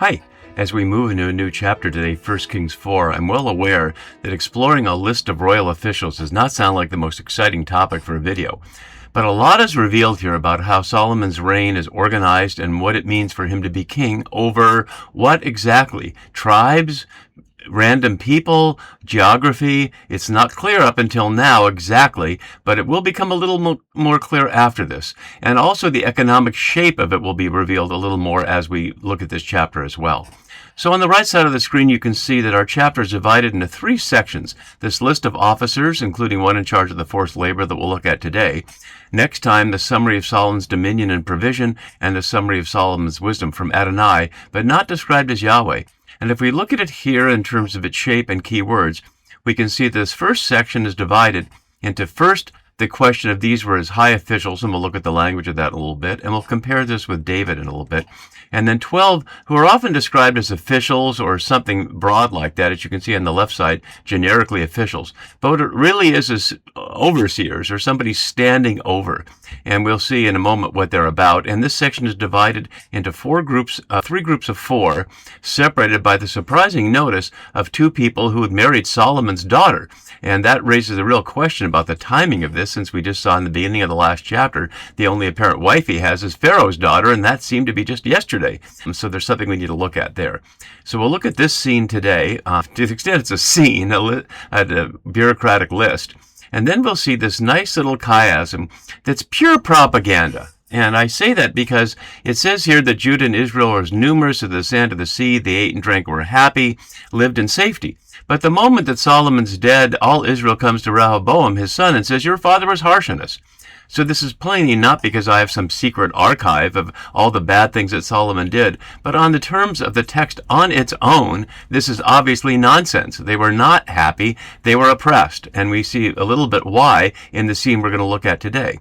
Hi. As we move into a new chapter today, 1 Kings 4, I'm well aware that exploring a list of royal officials does not sound like the most exciting topic for a video. But a lot is revealed here about how Solomon's reign is organized and what it means for him to be king over what exactly? Tribes? Random people? Geography? It's not clear up until now exactly, but it will become a little more clear after this. And also the economic shape of it will be revealed a little more as we look at this chapter as well. So on the right side of the screen, you can see that our chapter is divided into three sections. This list of officers, including one in charge of the forced labor that we'll look at today. Next time, the summary of Solomon's dominion and provision, and the summary of Solomon's wisdom from Adonai, but not described as Yahweh. And if we look at it here in terms of its shape and key words, we can see this first section is divided into first the question of these were his high officials, and we'll look at the language of that in a little bit, and we'll compare this with David in a little bit. And then 12, who are often described as officials or something broad like that, as you can see on the left side, generically officials. But what it really is overseers, or somebody standing over. And we'll see in a moment what they're about. And this section is divided into three groups of four, separated by the surprising notice of two people who had married Solomon's daughter. And that raises a real question about the timing of this, since we just saw in the beginning of the last chapter, the only apparent wife he has is Pharaoh's daughter, and that seemed to be just yesterday. So there's something we need to look at there. So we'll look at this scene today, to the extent it's a scene, a bureaucratic list. And then we'll see this nice little chiasm that's pure propaganda. And I say that because it says here that Judah and Israel are as numerous as the sand of the sea. They ate and drank, were happy, lived in safety. But the moment that Solomon's dead, all Israel comes to Rehoboam, his son, and says, "Your father was harsh on us." So this is plainly not because I have some secret archive of all the bad things that Solomon did, but on the terms of the text on its own, this is obviously nonsense. They were not happy, they were oppressed, and we see a little bit why in the scene we're going to look at today.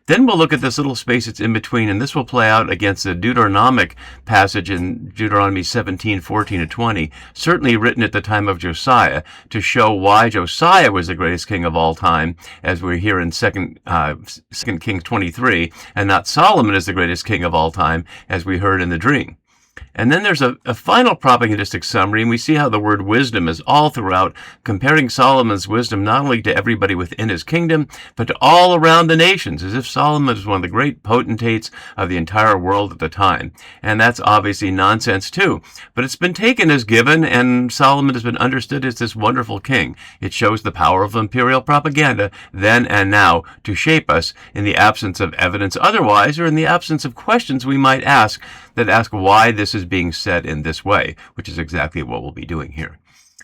Then we'll look at this little space that's in between, and this will play out against the Deuteronomic passage in Deuteronomy 17:14-20, certainly written at the time of Josiah, to show why Josiah was the greatest king of all time, as we're here in 2 Kings 23, and not Solomon is the greatest king of all time, as we heard in the dream. And then there's a final propagandistic summary, and we see how the word wisdom is all throughout, comparing Solomon's wisdom not only to everybody within his kingdom, but to all around the nations, as if Solomon was one of the great potentates of the entire world at the time. And that's obviously nonsense too. But it's been taken as given, and Solomon has been understood as this wonderful king. It shows the power of imperial propaganda then and now to shape us in the absence of evidence otherwise, or in the absence of questions we might ask that ask why this is being said in this way, which is exactly what we'll be doing here.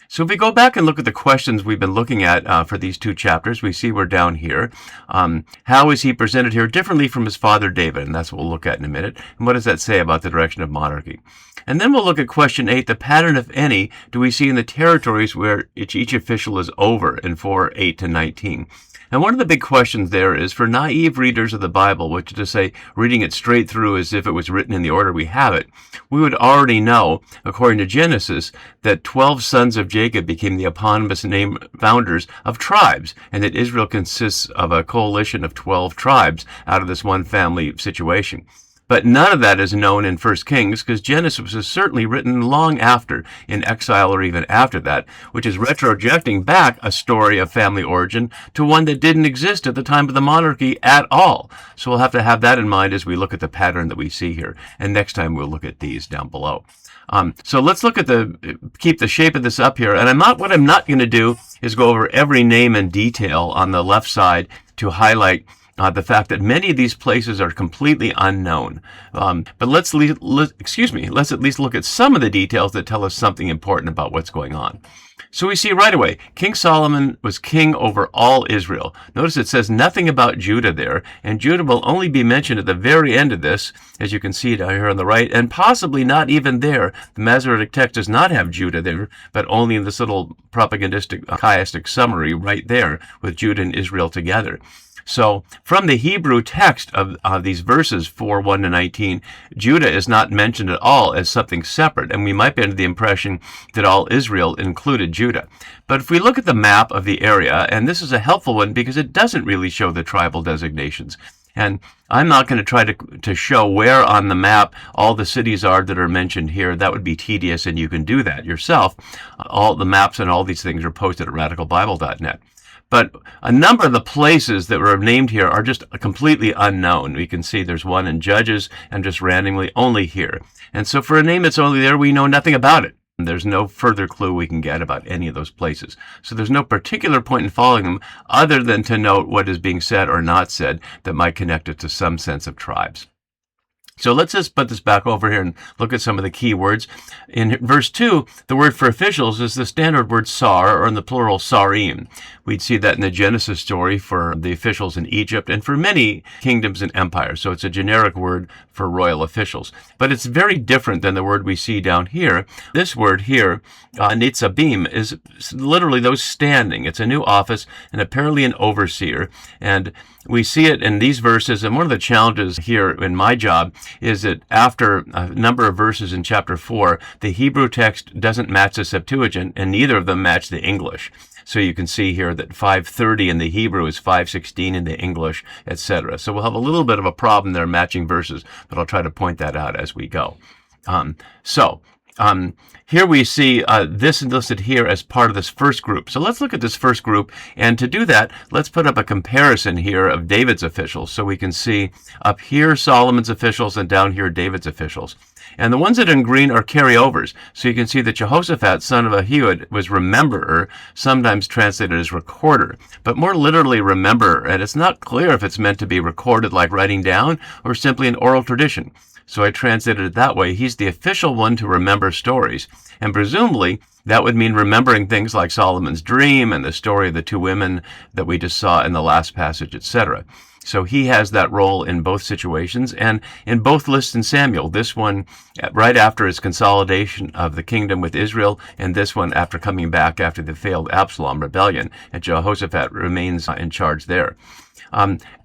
So if we go back and look at the questions we've been looking at for these two chapters, we see we're down here. How is he presented here differently from his father David? And that's what we'll look at in a minute. And what does that say about the direction of monarchy? And then we'll look at question 8, the pattern, if any, do we see in the territories where each official is over in 4:8-19. And one of the big questions there is for naive readers of the Bible, which is to say, reading it straight through as if it was written in the order we have it, we would already know, according to Genesis, that 12 sons of Jacob became the eponymous name founders of tribes, and that Israel consists of a coalition of 12 tribes out of this one family situation. But none of that is known in 1 Kings, because Genesis was certainly written long after, in exile or even after that, which is retrojecting back a story of family origin to one that didn't exist at the time of the monarchy at all. So we'll have to have that in mind as we look at the pattern that we see here. And next time we'll look at these down below. So let's look at keep the shape of this up here. And what I'm not going to do is go over every name in detail on the left side to highlight the fact that many of these places are completely unknown. But let's at least look at some of the details that tell us something important about what's going on. So we see right away, King Solomon was king over all Israel. Notice it says nothing about Judah there, and Judah will only be mentioned at the very end of this, as you can see down here on the right, and possibly not even there. The Masoretic text does not have Judah there, but only in this little propagandistic, chiastic summary right there with Judah and Israel together. So from the Hebrew text of these verses 4:1-19, Judah is not mentioned at all as something separate, and we might be under the impression that all Israel included Judah. But if we look at the map of the area, and this is a helpful one because it doesn't really show the tribal designations. And I'm not going to try to show where on the map all the cities are that are mentioned here. That would be tedious, and you can do that yourself. All the maps and all these things are posted at radicalbible.net. But a number of the places that were named here are just completely unknown. We can see there's one in Judges and just randomly only here. And so for a name that's only there, we know nothing about it. There's no further clue we can get about any of those places. So there's no particular point in following them other than to note what is being said or not said that might connect it to some sense of tribes. So let's just put this back over here and look at some of the key words. In verse 2, the word for officials is the standard word sar, or in the plural sarim. We'd see that in the Genesis story for the officials in Egypt and for many kingdoms and empires. So it's a generic word for royal officials. But it's very different than the word we see down here. This word here, nitzabim, is literally those standing. It's a new office and apparently an overseer. And we see it in these verses, and one of the challenges here in my job is that after a number of verses in chapter 4, the Hebrew text doesn't match the Septuagint, and neither of them match the English. So you can see here that 530 in the Hebrew is 516 in the English, etc. So we'll have a little bit of a problem there matching verses, but I'll try to point that out as we go. Here we see this listed here as part of this first group. So let's look at this first group. And to do that, let's put up a comparison here of David's officials. So we can see up here Solomon's officials and down here David's officials. And the ones that are in green are carryovers. So you can see that Jehoshaphat, son of Ahihud, was rememberer, sometimes translated as recorder, but more literally rememberer. And it's not clear if it's meant to be recorded like writing down or simply an oral tradition. So I translated it that way. He's the official one to remember stories. And presumably, that would mean remembering things like Solomon's dream and the story of the two women that we just saw in the last passage, etc. So he has that role in both situations and in both lists in Samuel. This one right after his consolidation of the kingdom with Israel, and this one after coming back after the failed Absalom rebellion. And Jehoshaphat remains in charge there.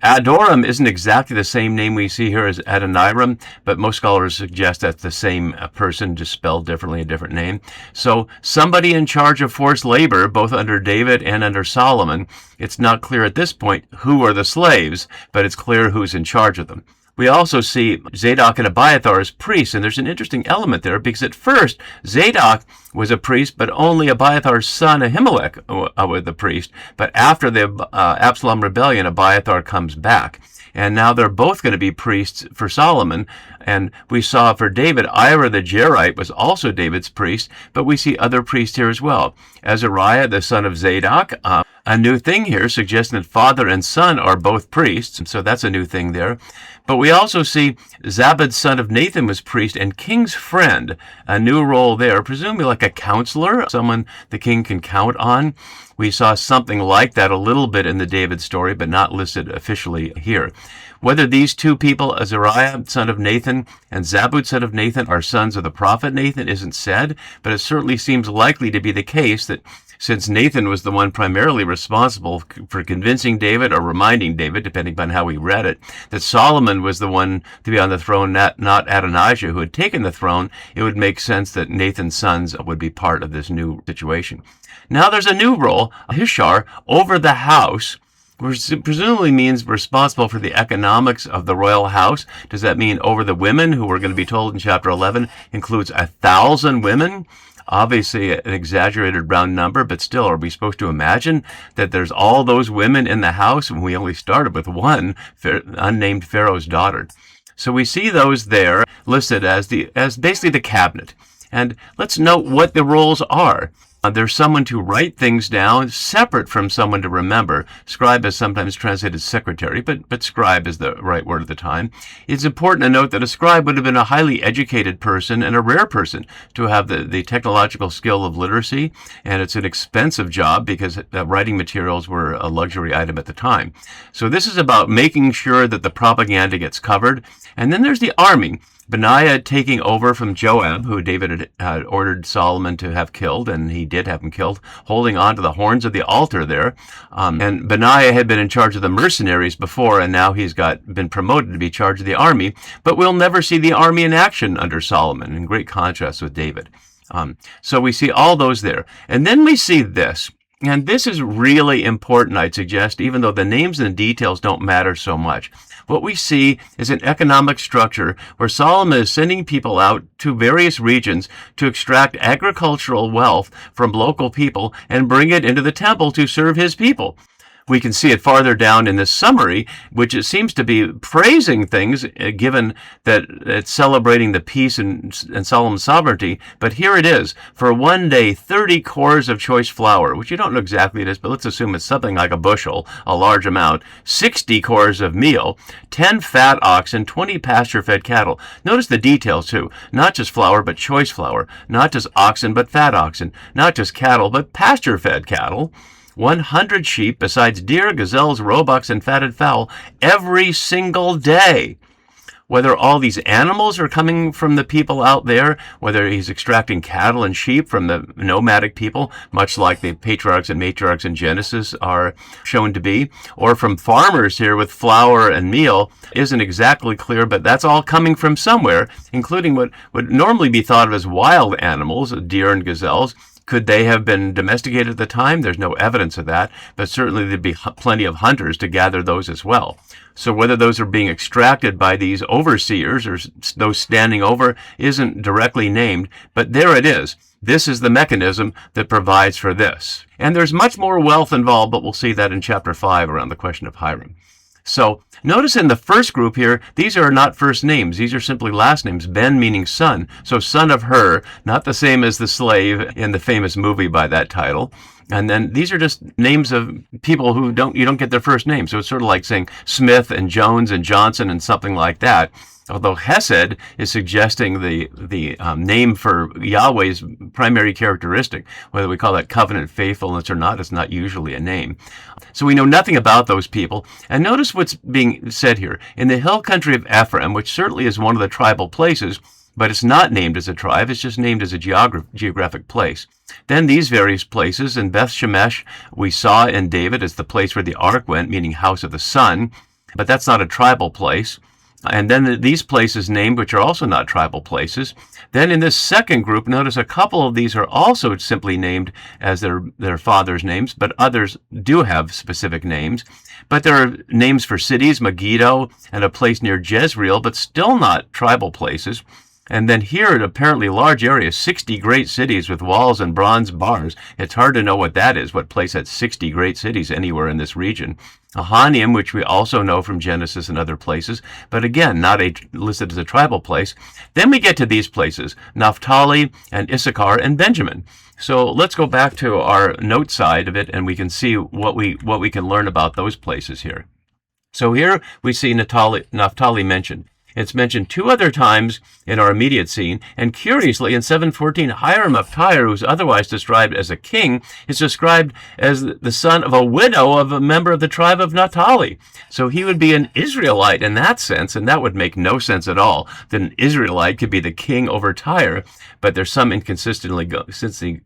Adoram isn't exactly the same name we see here as Adoniram, but most scholars suggest that's the same person, just spelled differently, a different name. So somebody in charge of forced labor, both under David and under Solomon. It's not clear at this point who are the slaves, but it's clear who's in charge of them. We also see Zadok and Abiathar as priests, and there's an interesting element there because at first Zadok was a priest, but only Abiathar's son Ahimelech was the priest. But after the Absalom rebellion, Abiathar comes back. And now they're both going to be priests for Solomon. And we saw for David, Ira the Jerite was also David's priest, but we see other priests here as well. Azariah, the son of Zadok, a new thing here suggesting that father and son are both priests, and so that's a new thing there. But we also see Zabad, son of Nathan, was priest, and king's friend, a new role there, presumably like a counselor, someone the king can count on. We saw something like that a little bit in the David story, but not listed officially here. Whether these two people, Azariah, son of Nathan, and Zabud, son of Nathan, are sons of the prophet Nathan isn't said, but it certainly seems likely to be the case that since Nathan was the one primarily responsible for convincing David or reminding David, depending upon how we read it, that Solomon was the one to be on the throne, not Adonijah, who had taken the throne, it would make sense that Nathan's sons would be part of this new situation. Now there's a new role, Hishar, over the house, which presumably means responsible for the economics of the royal house. Does that mean over the women, who we're going to be told in chapter 11 includes 1,000 women? Obviously an exaggerated round number, but still, are we supposed to imagine that there's all those women in the house when we only started with one unnamed Pharaoh's daughter? So we see those there listed as basically the cabinet. And let's note what the roles are. There's someone to write things down, separate from someone to remember. Scribe is sometimes translated secretary, but scribe is the right word at the time. It's important to note that a scribe would have been a highly educated person and a rare person to have the technological skill of literacy, and it's an expensive job because writing materials were a luxury item at the time. So this is about making sure that the propaganda gets covered. And then there's the army. Benaiah taking over from Joab, who David had ordered Solomon to have killed, and he did have him killed, holding on to the horns of the altar there. And Benaiah had been in charge of the mercenaries before, and now he's been promoted to be in charge of the army. But we'll never see the army in action under Solomon, in great contrast with David. So we see all those there. And then we see this. And this is really important, I'd suggest, even though the names and details don't matter so much. What we see is an economic structure where Solomon is sending people out to various regions to extract agricultural wealth from local people and bring it into the temple to serve his people. We can see it farther down in this summary, which it seems to be praising things, given that it's celebrating the peace and Solomon's sovereignty. But here it is. For one day, 30 cores of choice flour, which you don't know exactly what it is, but let's assume it's something like a bushel, a large amount, 60 cores of meal, 10 fat oxen, 20 pasture-fed cattle. Notice the details, too. Not just flour, but choice flour. Not just oxen, but fat oxen. Not just cattle, but pasture-fed cattle. 100 sheep, besides deer, gazelles, roebucks, and fatted fowl, every single day. Whether all these animals are coming from the people out there, whether he's extracting cattle and sheep from the nomadic people, much like the patriarchs and matriarchs in Genesis are shown to be, or from farmers here with flour and meal, isn't exactly clear, but that's all coming from somewhere, including what would normally be thought of as wild animals, deer and gazelles. Could they have been domesticated at the time? There's no evidence of that, but certainly there'd be plenty of hunters to gather those as well. So whether those are being extracted by these overseers or those standing over isn't directly named, but there it is. This is the mechanism that provides for this. And there's much more wealth involved, but we'll see that in chapter 5 around the question of Hiram. So notice in the first group here, these are not first names. These are simply last names. Ben meaning son. So son of her, not the same as the slave in the famous movie by that title. And then these are just names of people who you don't get their first name. So it's sort of like saying Smith and Jones and Johnson and something like that. Although Hesed is suggesting the name for Yahweh's primary characteristic. Whether we call that covenant faithfulness or not, it's not usually a name. So we know nothing about those people. And notice what's being said here. In the hill country of Ephraim, which certainly is one of the tribal places, but it's not named as a tribe, it's just named as a geographic place. Then these various places, in Beth Shemesh, we saw in David as the place where the ark went, meaning house of the sun, but that's not a tribal place. And then these places named, which are also not tribal places. Then in this second group, notice a couple of these are also simply named as their father's names, but others do have specific names. But there are names for cities, Megiddo, and a place near Jezreel, but still not tribal places. And then here, in apparently large area, 60 great cities with walls and bronze bars. It's hard to know what that is, what place had 60 great cities anywhere in this region. Ahaniam, which we also know from Genesis and other places, but again, not listed as a tribal place. Then we get to these places, Naphtali and Issachar and Benjamin. So let's go back to our note side of it, and we can see what we can learn about those places here. So here we see Naphtali mentioned. It's mentioned 2 other times in our immediate scene, and curiously, in 7:14, Hiram of Tyre, who's otherwise described as a king, is described as the son of a widow of a member of the tribe of Naphtali. So he would be an Israelite in that sense, and that would make no sense at all, that an Israelite could be the king over Tyre, but there's some inconsistency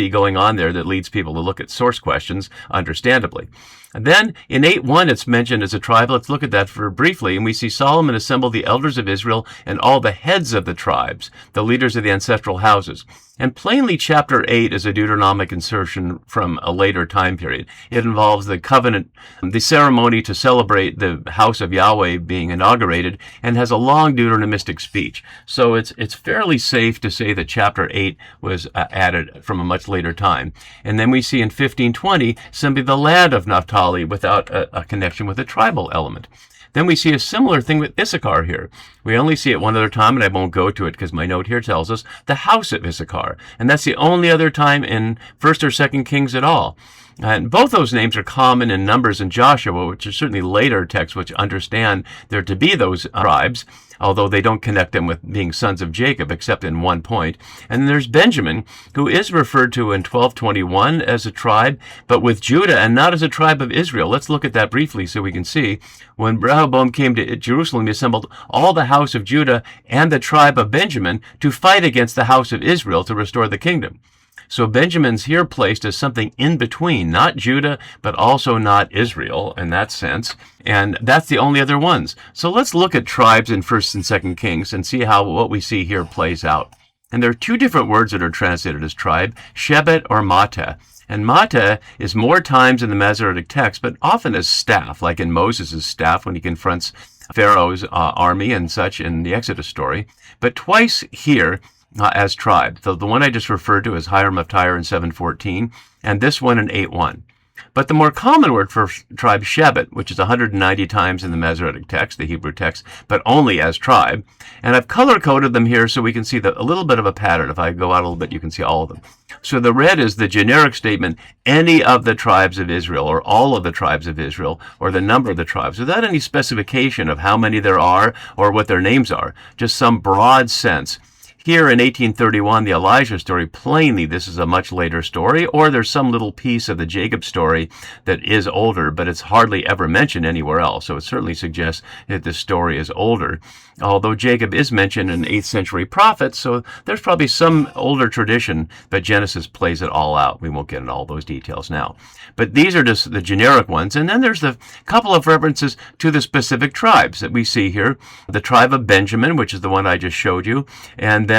going on there that leads people to look at source questions, understandably. And then in 8:1, it's mentioned as a tribe. Let's look at that for briefly. And we see Solomon assemble the elders of Israel and all the heads of the tribes, the leaders of the ancestral houses. And plainly, chapter 8 is a Deuteronomic insertion from a later time period. It involves the covenant, the ceremony to celebrate the house of Yahweh being inaugurated, and has a long Deuteronomistic speech. So it's fairly safe to say that chapter 8 was added from a much later time. And then we see in 15:20 simply the land of Naphtali without a connection with a tribal element. Then we see a similar thing with Issachar here. We only see it one other time, and I won't go to it because my note here tells us the house of Issachar. And that's the only other time in 1st or 2nd Kings at all. And both those names are common in Numbers and Joshua, which are certainly later texts which understand there to be those tribes, although they don't connect them with being sons of Jacob, except in one point. And then there's Benjamin, who is referred to in 12:21 as a tribe, but with Judah and not as a tribe of Israel. Let's look at that briefly so we can see. When Rehoboam came to Jerusalem, he assembled all the house of Judah and the tribe of Benjamin to fight against the house of Israel to restore the kingdom. So Benjamin's here placed as something in between, not Judah, but also not Israel in that sense. And that's the only other ones. So let's look at tribes in 1st and 2nd Kings and see how what we see here plays out. And there are two different words that are translated as tribe, Shebet or Mata. And Mata is more times in the Masoretic text, but often as staff, like in Moses' staff when he confronts Pharaoh's army and such in the Exodus story, but twice here as tribe. So the one I just referred to is Hiram of Tyre in 7:14, and this one in 8:1. But the more common word for tribe, Shebet, which is 190 times in the Masoretic text, the Hebrew text, but only as tribe. And I've color-coded them here so we can see a little bit of a pattern. If I go out a little bit, you can see all of them. So the red is the generic statement, any of the tribes of Israel, or all of the tribes of Israel, or the number of the tribes, without any specification of how many there are or what their names are, just some broad sense. Here in 1831, the Elijah story, plainly this is a much later story, or there's some little piece of the Jacob story that is older, but it's hardly ever mentioned anywhere else. So it certainly suggests that this story is older. Although Jacob is mentioned in 8th century prophets, so there's probably some older tradition, but Genesis plays it all out. We won't get into all those details now. But these are just the generic ones. And then there's a couple of references to the specific tribes that we see here. The tribe of Benjamin, which is the one I just showed you, and then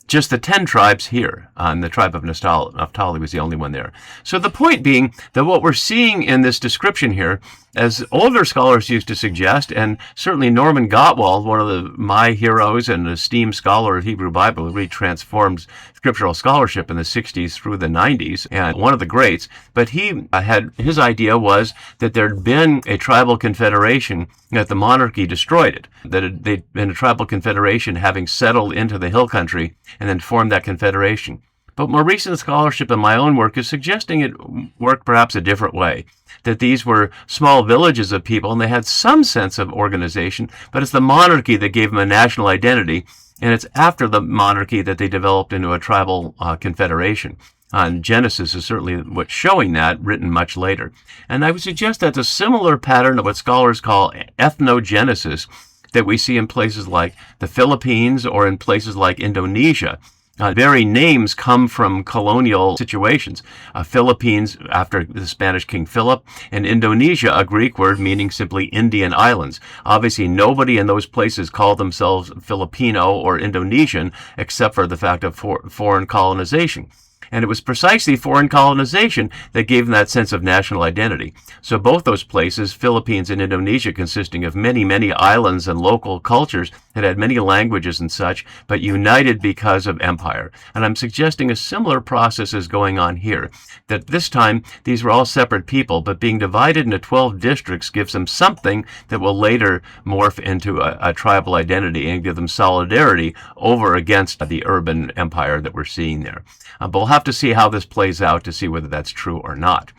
just the 10 tribes here. The tribe of Naphtali was the only one there. So the point being that what we're seeing in this description here, as older scholars used to suggest, and certainly Norman Gottwald, one of my heroes and an esteemed scholar of Hebrew Bible, who really transformed scriptural scholarship in the 60s through the 90s, and one of the greats, but his idea was that there'd been a tribal confederation, that the monarchy destroyed it, that they'd been a tribal confederation having settled into the hill country and then formed that confederation. But more recent scholarship in my own work is suggesting it worked perhaps a different way, that these were small villages of people and they had some sense of organization, but it's the monarchy that gave them a national identity, and it's after the monarchy that they developed into a tribal confederation. And Genesis is certainly what's showing that, written much later. And I would suggest that's a similar pattern of what scholars call ethnogenesis that we see in places like the Philippines or in places like Indonesia. Very names come from colonial situations. Philippines, after the Spanish King Philip, and Indonesia, a Greek word meaning simply Indian islands. Obviously, nobody in those places called themselves Filipino or Indonesian, except for the fact of foreign colonization. And it was precisely foreign colonization that gave them that sense of national identity. So both those places, Philippines and Indonesia, consisting of many, many islands and local cultures that had many languages and such, but united because of empire. And I'm suggesting a similar process is going on here, that this time these were all separate people, but being divided into 12 districts gives them something that will later morph into a tribal identity and give them solidarity over against the urban empire that we're seeing there. But we'll have to see how this plays out to see whether that's true or not.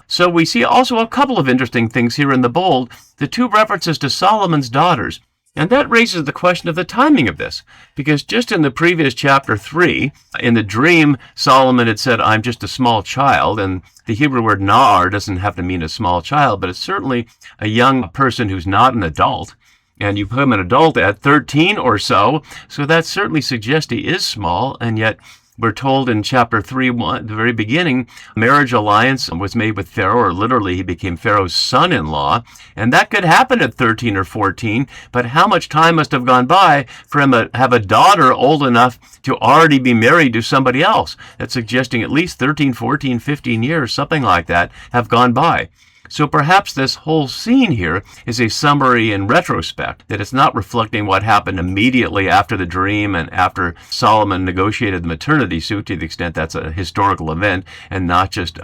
So we see also a couple of interesting things here in the bold, the two references to Solomon's daughters. And that raises the question of the timing of this, because just in the previous chapter 3, in the dream, Solomon had said, I'm just a small child, and the Hebrew word na'ar doesn't have to mean a small child, but it's certainly a young person who's not an adult. And you become an adult at 13 or so that certainly suggests he is small, and yet we're told in chapter 3, the very beginning, marriage alliance was made with Pharaoh, or literally he became Pharaoh's son-in-law. And that could happen at 13 or 14, but how much time must have gone by for him to have a daughter old enough to already be married to somebody else? That's suggesting at least 13, 14, 15 years, something like that, have gone by. So perhaps this whole scene here is a summary in retrospect, that it's not reflecting what happened immediately after the dream and after Solomon negotiated the maternity suit, to the extent that's a historical event and not just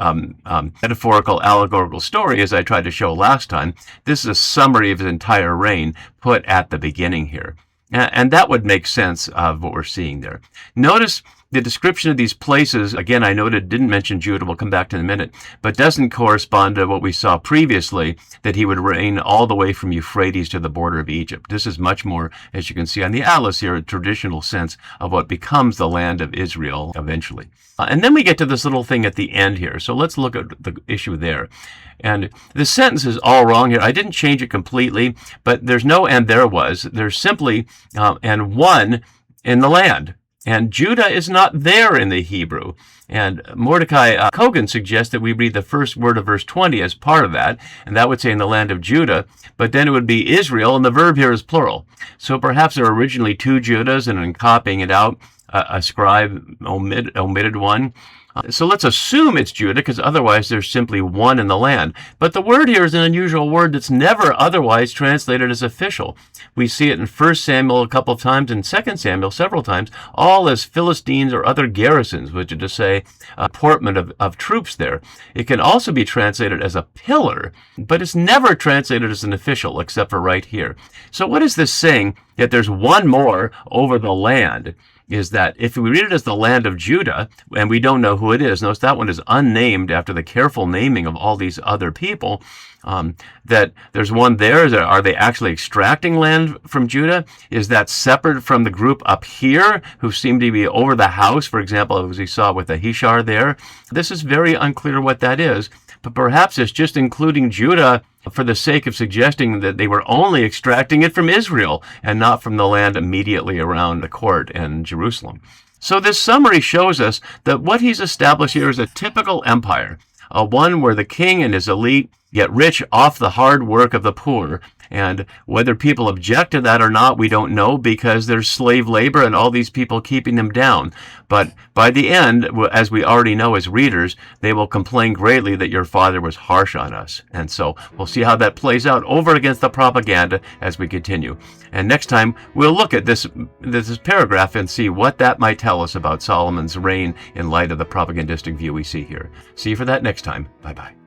metaphorical, allegorical story, as I tried to show last time. This is a summary of his entire reign put at the beginning here. And that would make sense of what we're seeing there. Notice the description of these places, again, I noted, didn't mention Judah, we'll come back to in a minute, but doesn't correspond to what we saw previously, that he would reign all the way from Euphrates to the border of Egypt. This is much more, as you can see on the atlas here, a traditional sense of what becomes the land of Israel eventually. And then we get to this little thing at the end here. So let's look at the issue there. And the sentence is all wrong here. I didn't change it completely, but there's no and there was. There's simply and one in the land. And Judah is not there in the Hebrew. And Mordecai Kogan suggests that we read the first word of verse 20 as part of that, and that would say in the land of Judah, but then it would be Israel, and the verb here is plural. So perhaps there were originally two Judahs, and in copying it out, a scribe omitted one. So let's assume it's Judah, because otherwise there's simply one in the land. But the word here is an unusual word that's never otherwise translated as official. We see it in 1 Samuel a couple of times, and 2 Samuel several times, all as Philistines or other garrisons, which is to say a portment of troops there. It can also be translated as a pillar, but it's never translated as an official, except for right here. So what is this saying? That there's one more over the land, is that if we read it as the land of Judah, and we don't know who it is, notice that one is unnamed after the careful naming of all these other people, that there's one there. Are they actually extracting land from Judah? Is that separate from the group up here who seem to be over the house, for example, as we saw with Ahishar there? This is very unclear what that is, but perhaps it's just including Judah for the sake of suggesting that they were only extracting it from Israel and not from the land immediately around the court and Jerusalem. So this summary shows us that what he's established here is a typical empire, one where the king and his elite get rich off the hard work of the poor. And whether people object to that or not, we don't know, because there's slave labor and all these people keeping them down. But by the end, as we already know as readers, they will complain greatly that your father was harsh on us. And so we'll see how that plays out over against the propaganda as we continue. And next time, we'll look at this paragraph and see what that might tell us about Solomon's reign in light of the propagandistic view we see here. See you for that next time. Bye-bye.